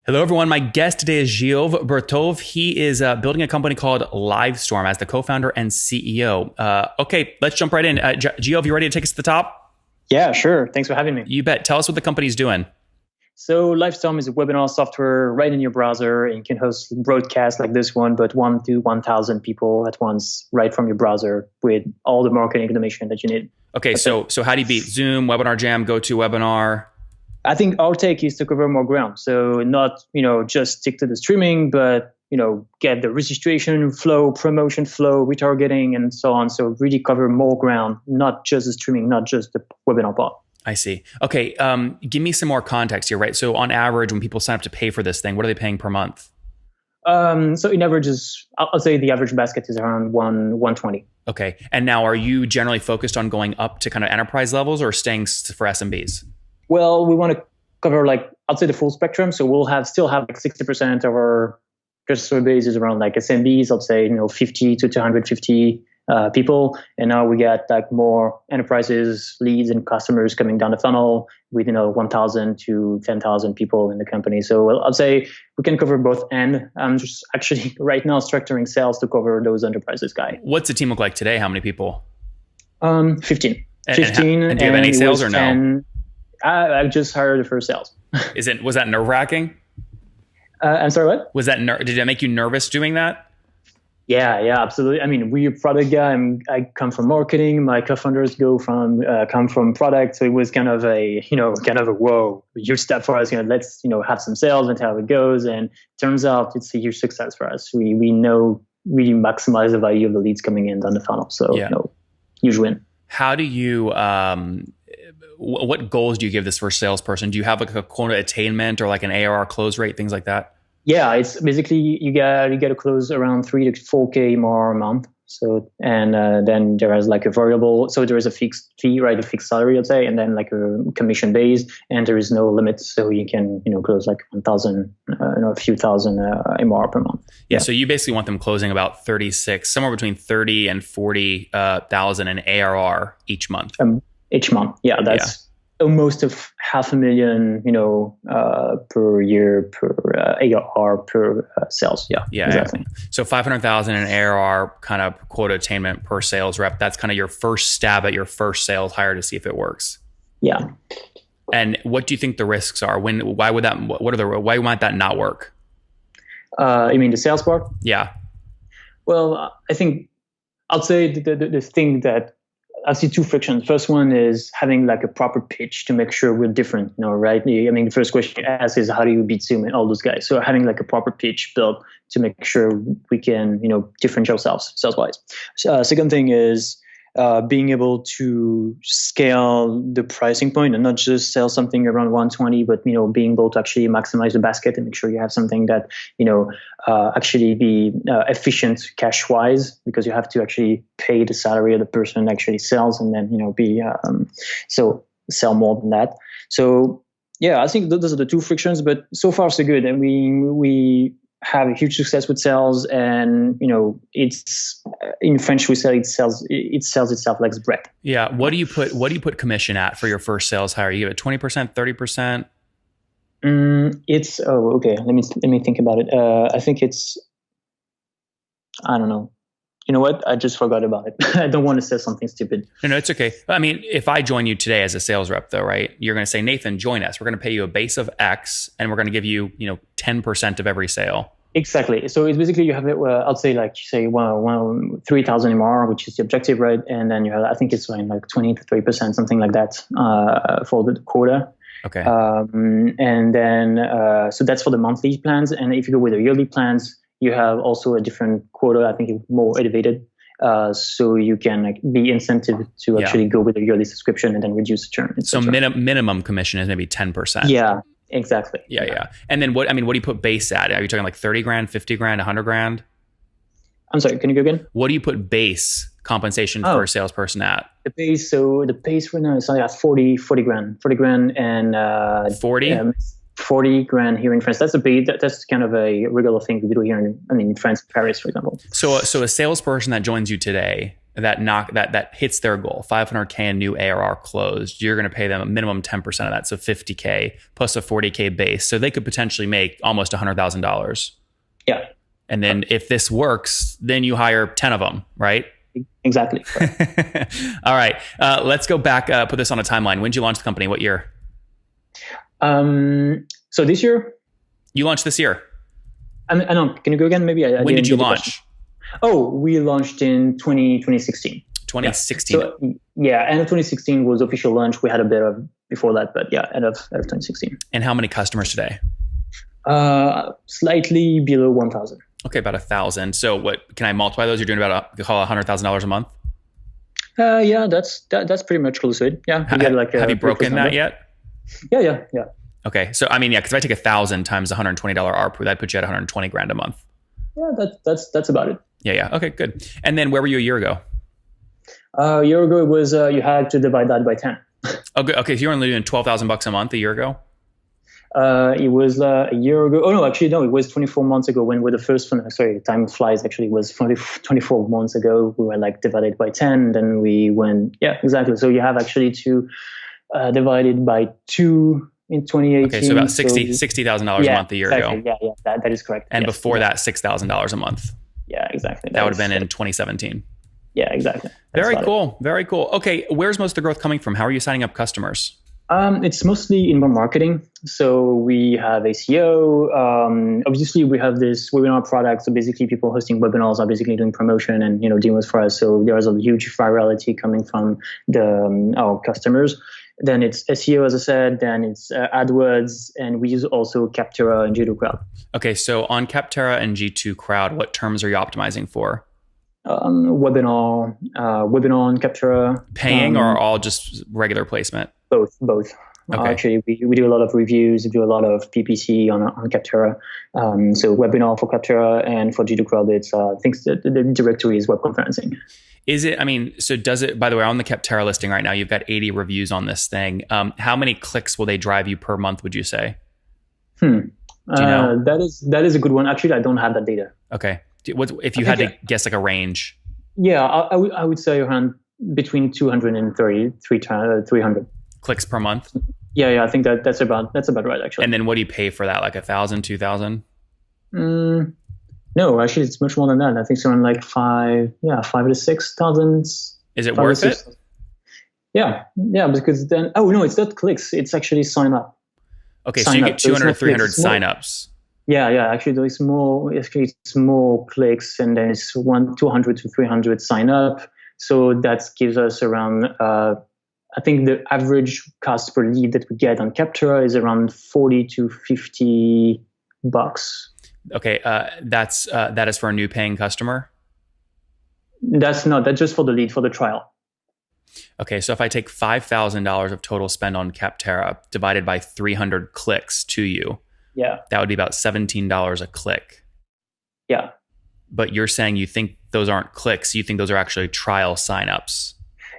Hello, everyone. My guest today is Gilles Bertaux. He is building a company called Livestorm as the co-founder and CEO. Okay, let's jump right in. Gilles, you ready to take us to the top? Yeah, sure. Thanks for having me. You bet. Tell us what the company's doing. So Livestorm is a webinar software right in your browser, and you can host broadcasts like this one, but 1 to 1,000 people at once right from your browser with all the marketing automation that you need. Okay, so how do you beat Zoom, Webinar Jam, GoToWebinar? I think our take is to cover more ground. So not, just stick to the streaming, but, get the registration flow, promotion flow, retargeting, and so on. So really cover more ground, not just the streaming, not just the webinar part. I see. Okay, give me some more context here, right? So on average, when people sign up to pay for this thing, what are they paying per month? So in averages, I'll say the average basket is around 120. Okay, and now are you generally focused on going up to kind of enterprise levels or staying for SMBs? Well, we want to cover I'd say the full spectrum. So we'll still have 60% of our customer base is around SMBs. I'd say 50 to 250 people, and now we get more enterprises, leads, and customers coming down the funnel with 1,000 to 10,000 people in the company. So I'd say we can cover both. And I'm just actually right now structuring sales to cover those enterprises guy. What's the team look like today? How many people? 15. And do you have any sales or no? 10, I just hired the first sales. Was that nerve-wracking? I'm sorry, what? Did it make you nervous doing that? Yeah, absolutely. I mean, we're a product guy. I come from marketing. My co-founders come from product. So it was kind of a whoa, huge step for us. Let's have some sales and see how it goes. And turns out it's a huge success for us. We know really maximize the value of the leads coming in down the funnel. So huge win. How do you? What goals do you give this first salesperson? Do you have a quota attainment or an ARR close rate, things like that? Yeah, it's basically you got to close around 3 to 4K more a month. So and then there is a variable. So there is a fixed fee, right? A fixed salary, I'd say, and then a commission based, and there is no limit. So you can close 1,000, a few thousand MR per month. Yeah. So you basically want them closing about 36, somewhere between 30 and 40,000 in ARR each month. Each month, yeah, that's almost of $500,000, per year per ARR per sales. Yeah, exactly. So 500,000 in ARR kind of quota attainment per sales rep. That's kind of your first stab at your first sales hire to see if it works. Yeah. And what do you think the risks are? Why might that not work? You mean the sales part? Yeah. Well, I think I'll say the thing that I see two frictions. First one is having a proper pitch to make sure we're different, right? I mean, the first question you ask is how do you beat Zoom and all those guys? So having a proper pitch built to make sure we can, differentiate ourselves sales-wise. Second thing is being able to scale the pricing point and not just sell something around 120, but being able to actually maximize the basket and make sure you have something that actually be efficient cash-wise, because you have to actually pay the salary of the person that actually sells, and then so sell more than that. So yeah, I think those are the two frictions, but so far so good. And we have a huge success with sales, and it's in French we say it sells itself like bread. Yeah. What do you put commission at for your first sales hire? You give it 20%, 30%? It's okay. Let me think about it. I think it's, I don't know. You know what? I just forgot about it. I don't want to say something stupid. No, it's okay. I mean, if I join you today as a sales rep, though, right? You're going to say, Nathan, join us. We're going to pay you a base of X, and we're going to give you, 10% of every sale. Exactly. So it's basically you have it. I'll say 3,000 MR, which is the objective, right? And then you have, I think it's 20 to 30%, something like that, for the quota. Okay. And then so that's for the monthly plans. And if you go with the yearly plans, you have also a different quota. I think more elevated. So you can be incentive to actually go with a yearly subscription and then reduce the churn. So minimum commission is maybe 10%. Yeah, exactly. Yeah. And then what do you put base at? Are you talking $30,000, $50,000, $100,000? I'm sorry, can you go again? What do you put base compensation for a salesperson at? The base right now is at 40 grand and 40? 40 grand here in France. That's kind of a regular thing we do here in France, Paris, for example. So a salesperson that joins you today, that hits their goal, 500K in new ARR closed, you're going to pay them a minimum 10% of that, so 50K plus a 40K base. So they could potentially make almost $100,000. Yeah. And then if this works, then you hire 10 of them, right? Exactly. All right. Let's go back, put this on a timeline. When did you launch the company? What year? So this year? You launched this year. I know. Can you go again? Maybe when did you launch? Oh, we launched in 2016. 2016. Yeah. So end of 2016 was official launch. We had a bit of before that, but end of 2016. And how many customers today? Slightly below 1,000. Okay, about 1,000. So what can I multiply those? You're doing about $100,000 a month. Yeah, that's pretty much close to it. Yeah. Have you broken that yet? Yeah. Okay, so because if I take 1,000 times $120 ARPU, that puts you at 120 grand a month. Yeah, that's about it. Yeah. Okay, good. And then where were you a year ago? A year ago, it was you had to divide that by 10. Oh, good. Okay, so you were only doing $12,000 a month a year ago. It was a year ago. Oh no, actually no, it was 24 months ago when we were the first one. Sorry, time flies. Actually, it was 24 months ago. We were divided by 10. Then we went. Yeah, exactly. So you have actually to divide it by 2 in 2018. Okay, so about $60,000 a month a year ago. Yeah, that is correct. And before that, $6,000 a month. Yeah, exactly. That would have been in 2017. Yeah, exactly. Very cool. Very cool. Okay, where's most of the growth coming from? How are you signing up customers? It's mostly inbound marketing. So we have SEO. Obviously, we have this webinar product. So basically, people hosting webinars are basically doing promotion and demos for us. So there is a huge virality coming from our customers. Then it's SEO, as I said. Then it's AdWords, and we use also Capterra and G2 Crowd. Okay, so on Capterra and G2 Crowd, what terms are you optimizing for? Webinar on Capterra. Paying or all just regular placement? Both. Okay. Actually, we do a lot of reviews, we do a lot of PPC on Capterra. So webinar for Capterra, and for G2 Crowd, it's things that the directory is web conferencing. Is it, so does it, by the way, on the Capterra listing right now, you've got 80 reviews on this thing. How many clicks will they drive you per month, would you say? Do you know? That is a good one. Actually, I don't have that data. Okay. If you had to guess a range? Yeah, I would say around between 230, 300. Clicks per month? Yeah, I think that's about right, actually. And then what do you pay for that? 1,000, 2,000? No, actually, it's much more than that. I think it's around 5 to 6,000. Is it worth it? Yeah, because then, it's not clicks. It's actually sign up. Okay, so you get 200 or 300 signups. Yeah. Actually, it's more clicks, and then it's 200 to 300 sign up. So that gives us around, I think the average cost per lead that we get on Capterra is around $40 to $50. Okay, that is for a new paying customer? That's just for the lead, for the trial. Okay, so if I take $5,000 of total spend on Capterra divided by 300 clicks to you, that would be about $17 a click. Yeah. But you're saying you think those aren't clicks, you think those are actually trial signups.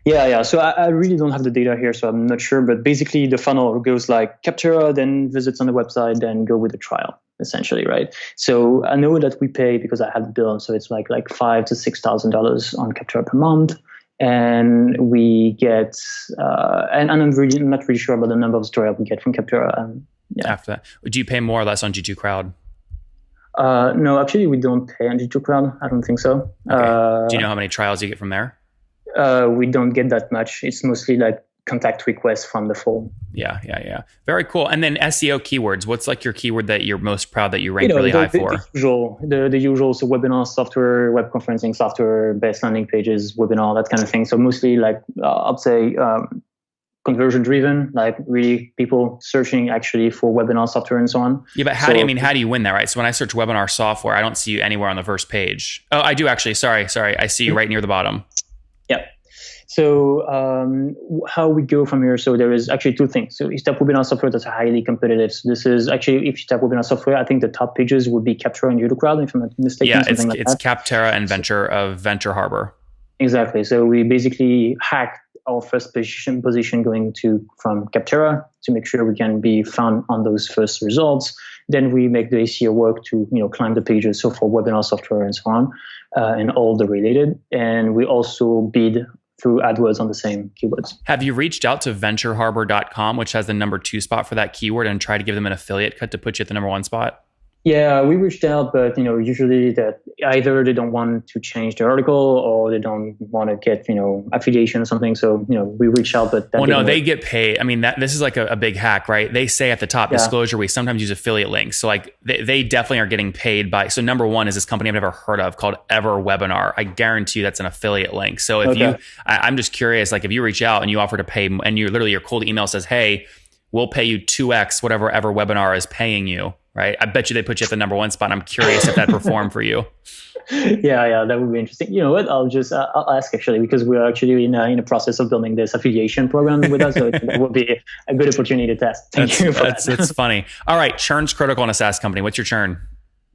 Yeah. So I really don't have the data here, so I'm not sure. But basically, the funnel goes Capterra, then visits on the website, then go with the trial, essentially, right? So I know that we pay because I have the bill, so it's like $5,000 to $6,000 on Capterra per month, and we get and I'm not really sure about the number of stories we get from Capterra. After that, do you pay more or less on G2 Crowd? No, actually, we don't pay on G2 Crowd. I don't think so. Okay. Do you know how many trials you get from there? We don't get that much. It's mostly contact requests from the form. Yeah. Very cool. And then SEO keywords. What's your keyword that you're most proud that you rank really high for? The usual. So webinar software, web conferencing software, best landing pages, webinar, that kind of thing. So mostly I'd say conversion driven, really people searching actually for webinar software and so on. Yeah, but how do you win that, right? So when I search webinar software, I don't see you anywhere on the first page. Oh, I do actually. Sorry. I see you right near the bottom. Yeah. So how we go from here? So there is actually two things. So you type webinar software, that's highly competitive. So this is actually, if you type webinar software, I think the top pages would be Capterra and G2 Crowd, if I'm not mistaken. Yeah, it's Capterra and Venture Harbor. Exactly. So we basically hack our first position going from Capterra to make sure we can be found on those first results. Then we make the SEO work to climb the pages, so for webinar software and so on, and all the related. And we also bid through AdWords on the same keywords. Have you reached out to ventureharbor.com, which has the number 2 spot for that keyword, and try to give them an affiliate cut to put you at the number 1 spot? Yeah, we reached out, but usually that either they don't want to change the article or they don't want to get affiliation or something. So we reach out, but they get paid. I mean, this is like a big hack, right? They say at the top disclosure, we sometimes use affiliate links. So like they definitely are getting paid by. So number 1 is this company I've never heard of called Ever Webinar. I guarantee you that's an affiliate link. So if I'm just curious, like if you reach out and you offer to pay, and your cold email says, hey, we'll pay you 2x whatever Ever Webinar is paying you. Right. I bet you they put you at the number 1 spot. I'm curious if that performed for you. Yeah, that would be interesting. You know what? I'll ask actually, because we're actually in the process of building this affiliation program with us. So it would be a good opportunity to test. Thank you for that. It's funny. All right. Churn's critical in a SaaS company. What's your churn?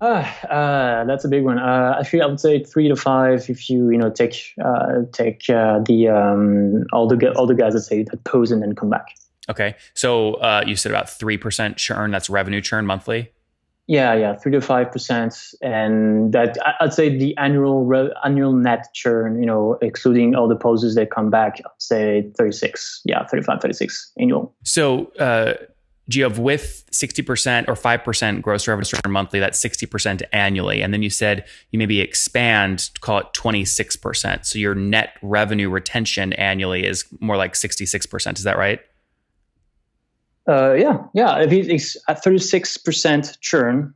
That's a big one. Actually, I would say 3 to 5 if you take all the guys that pose and then come back. Okay. So you said about 3% churn. That's revenue churn monthly? Yeah, 3 to 5%. And that I'd say the annual net churn, excluding all the poses that come back, I'd say 36. Yeah, 35, 36 annual. So Gio, with 60% or 5% gross revenue churn monthly, that's 60% annually. And then you said you maybe expand, call it 26%. So your net revenue retention annually is more like 66%. Is that right? Yeah. If it's at 36% churn,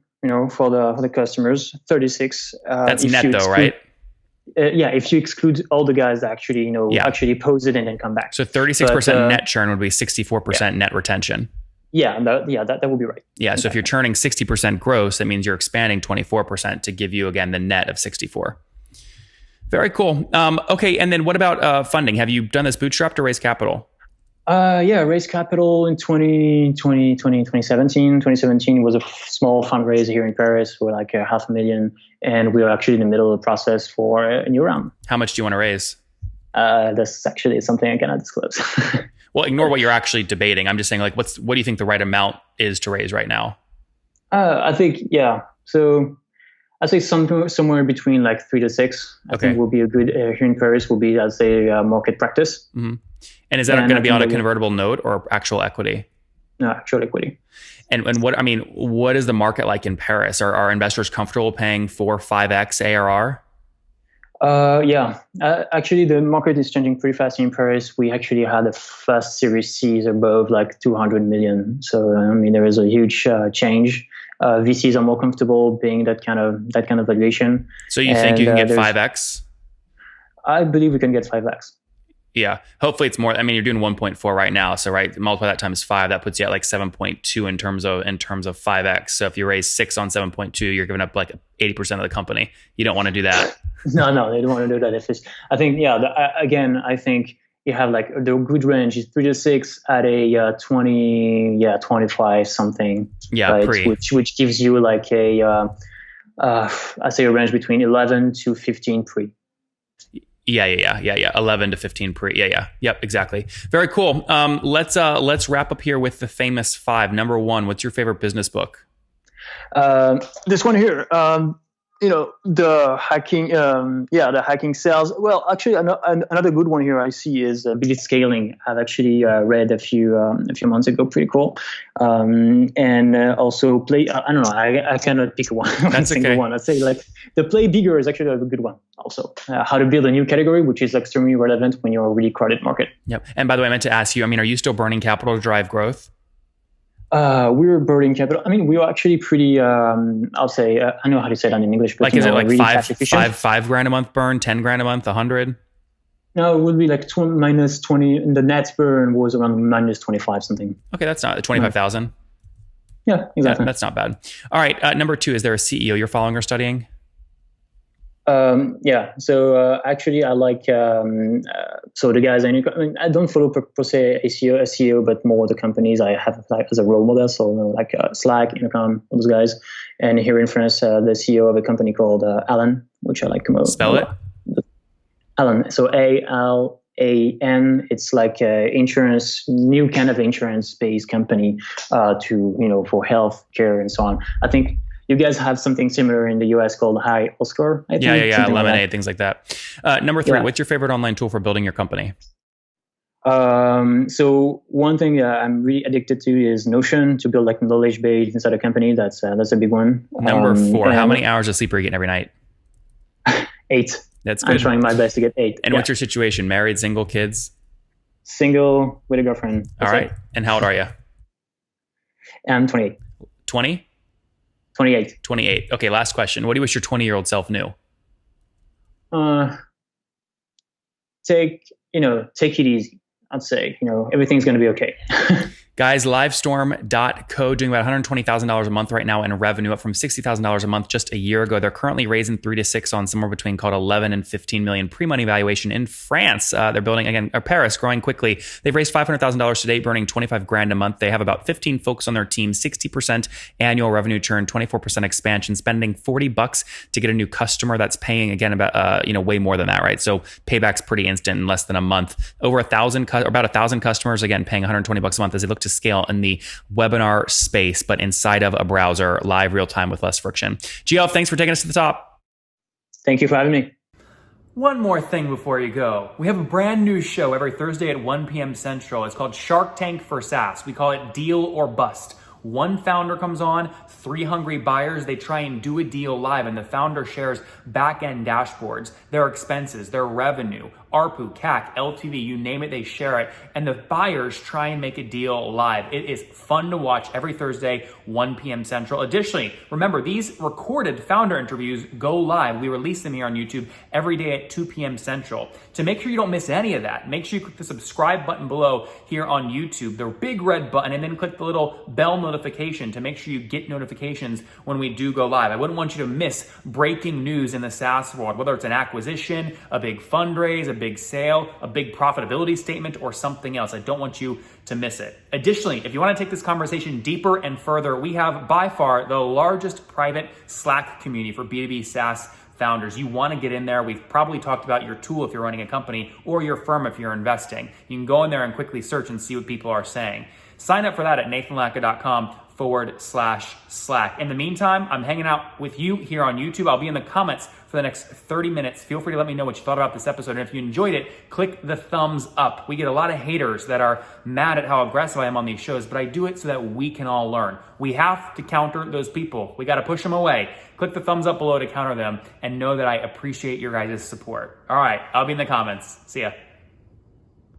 for the customers, 36. That's net though, right? If you exclude all the guys that actually, actually pose it and then come back. So 36% net churn would be 64% net retention. Yeah, that would be right. Yeah. So if you're churning 60% gross, that means you're expanding 24% to give you again the net of 64. Very cool. Okay. And then what about funding? Have you done this bootstrapped or raised capital? Raised capital in 2017. 2017 was a small fundraiser here in Paris for like $500,000. And we are actually in the middle of the process for a new round. How much do you want to raise? That's actually something I cannot disclose. Well, ignore what you're actually debating. I'm just saying, like, what do you think the right amount is to raise right now? I think, so I'd say somewhere between like 3 to 6. I think will be a good, here in Paris will be, I'd say, market practice. Mm-hmm. And is that going to be on a convertible note or actual equity? No, actual equity. And what is the market like in Paris? Are investors comfortable paying 4-5x ARR? Actually, the market is changing pretty fast in Paris. We actually had the first Series C's above like 200 million. So there is a huge change. VCs are more comfortable paying that kind of valuation. So you think you can get 5x? I believe we can get 5x. Yeah. Hopefully it's more. You're doing 1.4 right now. So multiply that times 5, that puts you at like 7.2 in terms of 5x. So if you raise 6 on 7.2, you're giving up like 80% of the company. You don't want to do that. No, they don't want to do that. I think, I think you have like the good range is 3 to 6 at a 25 something. Yeah. Right? Which gives you like I say a range between 11 to 15 pre. Yeah. 11 to 15 pre. Yeah. Yep, exactly. Very cool. Let's wrap up here with the famous 5. Number 1, what's your favorite business book? This one here. The hacking. The hacking sales. Well, actually, another good one here I see is Blitzscaling. I've actually read a few months ago. Pretty cool. And also play. I don't know. I cannot pick one. That's okay. One. I'd say like the Play Bigger is actually a good one. Also, how to build a new category, which is extremely relevant when you're a really crowded market. Yep. And by the way, I meant to ask you. Are you still burning capital to drive growth? We're burning capital. We were actually pretty. I'll say I know how to say that in English. But, like, is it like really five grand a month burn, 10 grand a month, 100? No, it would be like minus 20. And the net burn was around minus 25 something. Okay, that's not 25,000. Yeah, exactly. Yeah, that's not bad. All right, number 2, is there a CEO you're following or studying? So actually I like so the guys I don't follow per se SEO, but more the companies I have like as a role model. So like Slack, Intercom, all those guys. And here in France, the CEO of a company called Alan, which I like most. Spell it. Alan. So It's like a new kind of insurance-based company for health care and so on. I think you guys have something similar in the US called High Oscar. I think. Yeah. Lemonade, things like that. Number 3, what's your favorite online tool for building your company? So one thing I'm really addicted to is Notion to build like knowledge base inside a company. That's a big one. Number 4, how many hours of sleep are you getting every night? 8. That's good. I'm trying my best to get 8. And what's your situation? Married, single, kids? Single with a girlfriend. All right. And how old are you? I'm 28. 20? 28. 28. Okay, last question. What do you wish your 20-year-old self knew? Take it easy. I'd say, everything's going to be okay. Guys, Livestorm.co doing about $120,000 a month right now in revenue, up from $60,000 a month just a year ago. They're currently raising 3 to 6 on somewhere between called 11 and 15 million pre-money valuation in France. They're building again, or Paris, growing quickly. They've raised $500,000 today, burning 25 grand a month. They have about 15 folks on their team, 60% annual revenue churn, 24% expansion, spending $40 to get a new customer that's paying again about way more than that, right? So payback's pretty instant in less than a month. Over about 1,000 customers, again, paying $120 a month as they look to scale in the webinar space, but inside of a browser, live real time with less friction. Gilles, thanks for taking us to the top. Thank you for having me. One more thing before you go. We have a brand new show every Thursday at 1 p.m. Central. It's called Shark Tank for SaaS. We call it Deal or Bust. One founder comes on, 3 hungry buyers, they try and do a deal live, and the founder shares back-end dashboards, their expenses, their revenue, ARPU, CAC, LTV, you name it, they share it. And the buyers try and make a deal live. It is fun to watch every Thursday, 1 p.m. Central. Additionally, remember, these recorded founder interviews go live. We release them here on YouTube every day at 2 p.m. Central. To make sure you don't miss any of that, make sure you click the subscribe button below here on YouTube, the big red button, and then click the little bell notification to make sure you get notifications when we do go live. I wouldn't want you to miss breaking news in the SaaS world, whether it's an acquisition, a big fundraise, a big sale, a big profitability statement, or something else. I don't want you to miss it. Additionally, if you want to take this conversation deeper and further, we have by far the largest private Slack community for B2B SaaS founders. You want to get in there. We've probably talked about your tool if you're running a company or your firm if you're investing. You can go in there and quickly search and see what people are saying. Sign up for that at nathanlatka.com/Slack. In the meantime, I'm hanging out with you here on YouTube. I'll be in the comments for the next 30 minutes. Feel free to let me know what you thought about this episode. And if you enjoyed it, click the thumbs up. We get a lot of haters that are mad at how aggressive I am on these shows, but I do it so that we can all learn. We have to counter those people. We got to push them away. Click the thumbs up below to counter them and know that I appreciate your guys' support. All right, I'll be in the comments. See ya.